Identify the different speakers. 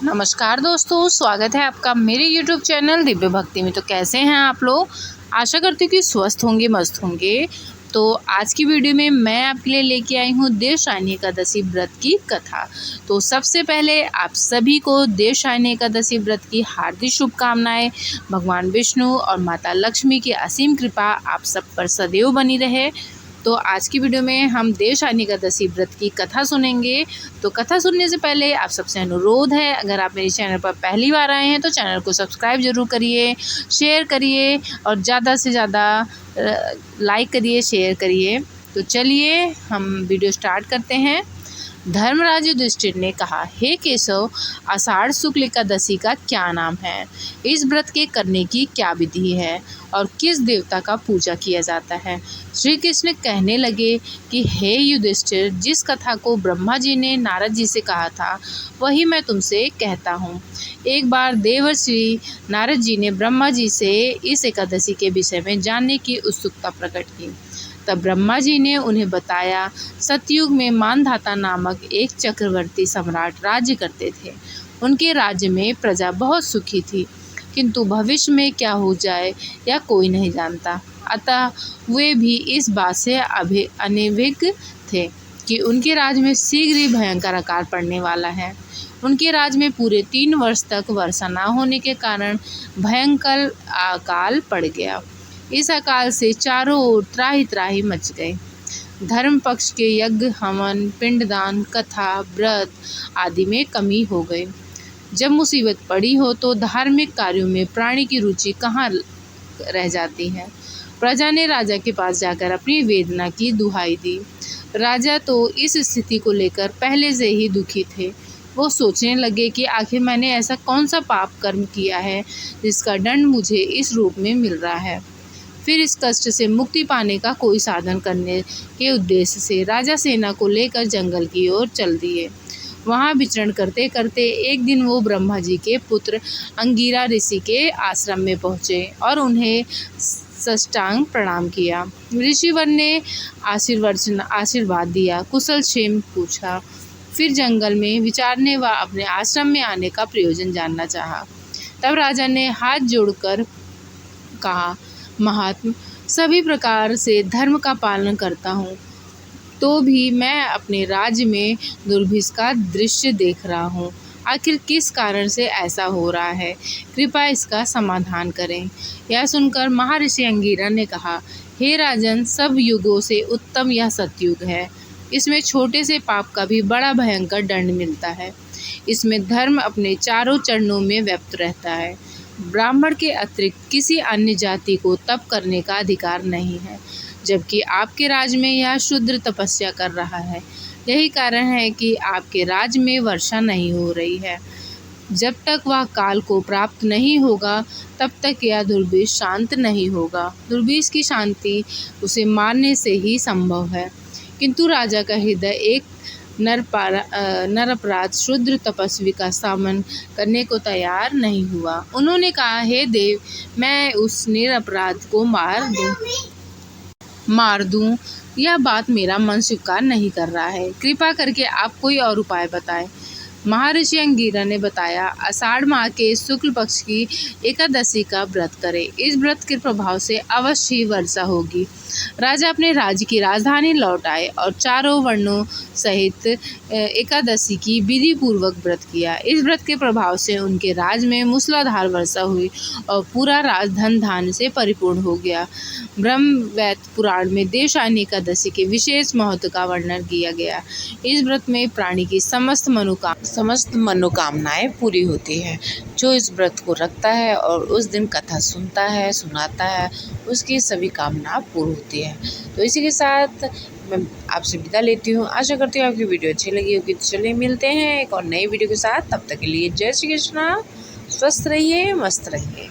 Speaker 1: नमस्कार दोस्तों, स्वागत है आपका मेरे YouTube चैनल दिव्य भक्ति में। तो कैसे हैं आप लोग? आशा करती हूँ कि स्वस्थ होंगे, मस्त होंगे। तो आज की वीडियो में मैं आपके लिए लेके आई हूँ देवशायनी एकादशी व्रत की कथा। तो सबसे पहले आप सभी को देवशायनी एकादशी व्रत की हार्दिक शुभकामनाएं। भगवान विष्णु और माता लक्ष्मी की असीम कृपा आप सब पर सदैव बनी रहे। तो आज की वीडियो में हम देवशायनी एकादशी व्रत की कथा सुनेंगे। तो कथा सुनने से पहले आप सबसे अनुरोध है, अगर आप मेरे चैनल पर पहली बार आए हैं तो चैनल को सब्सक्राइब जरूर करिए, शेयर करिए और ज़्यादा से ज़्यादा लाइक करिए, शेयर करिए। तो चलिए हम वीडियो स्टार्ट करते हैं। धर्मराज युधिष्ठिर ने कहा, हे केशव, आषाढ़ शुक्ल एकादशी का क्या नाम है? इस व्रत के करने की क्या विधि है और किस देवता का पूजा किया जाता है? श्री कृष्ण कहने लगे कि हे युधिष्ठिर, जिस कथा को ब्रह्मा जी ने नारद जी से कहा था वही मैं तुमसे कहता हूँ। एक बार देवर्षि नारद जी ने ब्रह्मा जी से इस एकादशी के विषय में जानने की उत्सुकता प्रकट की। तब ब्रह्मा जी ने उन्हें बताया, सतयुग में मानधाता नामक एक चक्रवर्ती सम्राट राज्य करते थे। उनके राज्य में प्रजा बहुत सुखी थी, किंतु भविष्य में क्या हो जाए या कोई नहीं जानता। अतः वे भी इस बात से अनभिज्ञ थे कि उनके राज्य में शीघ्र ही भयंकर अकाल पड़ने वाला है। उनके राज्य में पूरे 3 वर्ष तक वर्षा न होने के कारण भयंकर अकाल पड़ गया। इस अकाल से चारों ओर त्राहि त्राहि मच गए। धर्म पक्ष के यज्ञ, हवन, पिंडदान, कथा, व्रत आदि में कमी हो गई। जब मुसीबत पड़ी हो तो धार्मिक कार्यों में प्राणी की रुचि कहाँ रह जाती है। प्रजा ने राजा के पास जाकर अपनी वेदना की दुहाई दी। राजा तो इस स्थिति को लेकर पहले से ही दुखी थे। वो सोचने लगे कि आखिर मैंने ऐसा कौन सा पाप कर्म किया है जिसका दंड मुझे इस रूप में मिल रहा है। फिर इस कष्ट से मुक्ति पाने का कोई साधन करने के उद्देश्य से राजा सेना को लेकर जंगल की ओर चल दिए। वहाँ विचरण करते करते एक दिन वो ब्रह्मा जी के पुत्र अंगिरा ऋषि के आश्रम में पहुँचे और उन्हें साष्टांग प्रणाम किया। ऋषिवर ने आशीर्वाद दिया, कुशल क्षेम पूछा। फिर जंगल में विचारने व अपने आश्रम में आने का प्रयोजन जानना चाहा। तब राजा ने हाथ जोड़कर कहा, महात्मा, सभी प्रकार से धर्म का पालन करता हूँ, तो भी मैं अपने राज्य में दुर्भिक्ष का दृश्य देख रहा हूँ। आखिर किस कारण से ऐसा हो रहा है? कृपया इसका समाधान करें। यह सुनकर महर्षि अंगिरा ने कहा, हे राजन, सब युगों से उत्तम यह सतयुग है। इसमें छोटे से पाप का भी बड़ा भयंकर दंड मिलता है। इसमें धर्म अपने चारों चरणों में व्याप्त रहता है। ब्राह्मण के अतिरिक्त किसी अन्य जाति को तप करने का अधिकार नहीं है, जबकि आपके राज्य में यह शूद्र तपस्या कर रहा है। यही कारण है कि आपके राज्य में वर्षा नहीं हो रही है। जब तक वह काल को प्राप्त नहीं होगा तब तक यह दुर्भिक्ष शांत नहीं होगा। दुर्भिक्ष की शांति उसे मारने से ही संभव है। किंतु राजा का हृदय एक नरपराध शूद्र तपस्वी का सामना करने को तैयार नहीं हुआ। उन्होंने कहा, हे देव, मैं उस निरपराध को मार दूं, यह बात मेरा मन स्वीकार नहीं कर रहा है। कृपा करके आप कोई और उपाय बताएं। महर्षि अंगिरा ने बताया, आषाढ़ माह के शुक्ल पक्ष की एकादशी का व्रत करें। इस व्रत के प्रभाव से अवश्य ही वर्षा होगी। राजा अपने राज्य की राजधानी लौट आए और चारों वर्णों सहित एकादशी की विधि पूर्वक व्रत किया। इस व्रत के प्रभाव से उनके राज्य में मूसलाधार वर्षा हुई और पूरा राज धन धान्य से परिपूर्ण हो गया। ब्रह्मवैवर्त पुराण में देवशायनी एकादशी के विशेष महत्व का वर्णन किया गया। इस व्रत में प्राणी की समस्त मनोकामनाएं पूरी होती है। जो इस व्रत को रखता है और उस दिन कथा सुनता है, सुनाता है, उसकी सभी कामना पूर्ण होती है। तो इसी के साथ मैं आपसे विदा लेती हूँ। आशा करती हूँ आपकी वीडियो अच्छी लगी होगी। तो चलिए मिलते हैं एक और नई वीडियो के साथ। तब तक के लिए जय श्री कृष्णा। स्वस्थ रहिए, मस्त रहिए।